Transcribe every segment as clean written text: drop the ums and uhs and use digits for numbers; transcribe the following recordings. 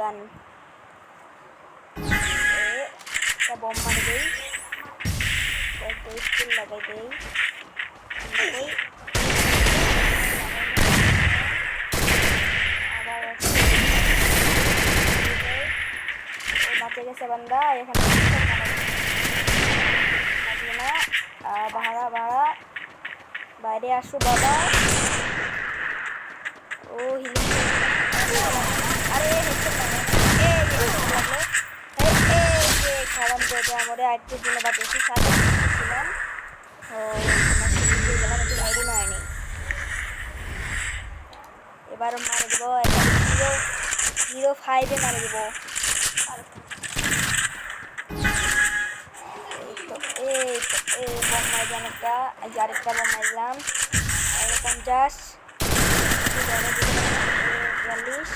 গান একটা বম মারে দেই, একটা স্কিল লাগাই দেই, আবার বাঁচে গেছে বান্দা। এখানে না বাহারা বাহারা বাইরে আসো বাবা। ও হিলি আরে খারাপ করে দেওয়া মরে আটটির জন্য বাঁচিয়েছি, সাথে ছিলাম মেরি মারেনি। এবার মারে দেবো 0.05-এ মারে দেবো। এই বম মারলাম একটা, আরেকটা বম মারলাম 50 40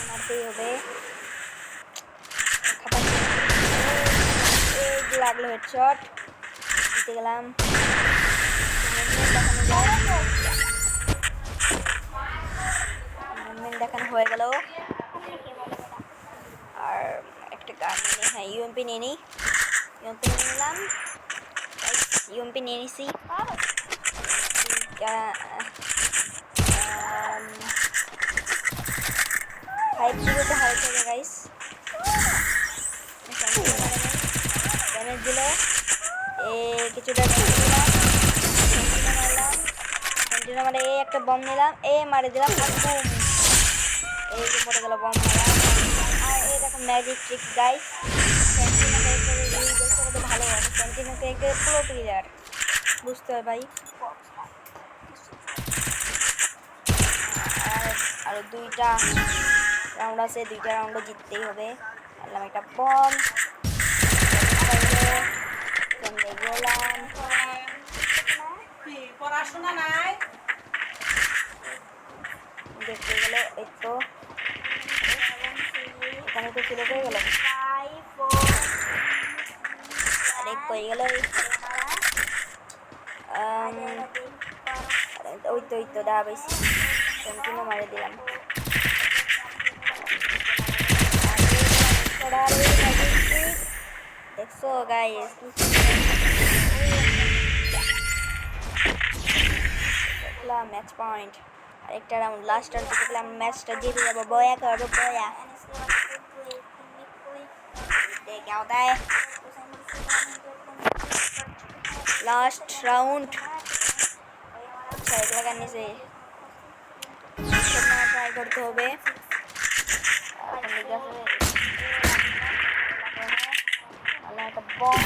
মারতেই হবে। লাগলো হেডশট, জিতে গেলাম। মুভমেন্ট দেখানো হয়ে গেল। আর একটা গান নিয়ে, হ্যাঁ ইউএমপি নিয়ে নিই, ইউএমপি নিয়ে নিলাম, ইউএমপি নিয়ে নিছি। 5-0-তে হারতে হবে গাইস। ড্যামেজ দিল, কিছুটা মারলাম, মানে একটা বম নিলাম, মারে দিলাম, এই যে পড়ে গেল বম মারা। আর এই দেখো ম্যাজিক ট্রিক গাইস, ভালো হয় সেন্টিনোকে পুরো প্লেয়ার বুঝতে হয় ভাই। আর 2টা রাউন্ড আছে, 2টা রাউন্ডও জিততেই হবে। আনলাম একটা বম, গেলাম, পড়াশোনা নাই দেখতে গেল। এই তো এখানে তো সিলেক্ট হয়ে গেল, আরেক হয়ে গেল। ওই তো দেখা পাইছি, কন্টিনিউ মারে দিলাম। দেখছো গাইস, ম্যাচ পয়েন্ট। আরেকটা রাউন্ড, লাস্ট রাউন্ড জিতে গেলাম, ম্যাচটা জিতে যাবো। বয়া করবো বয়া, লাস্ট রাউন্ড। আচ্ছা এগুলা গান নিচে ট্রাই করতে হবে। একটা বম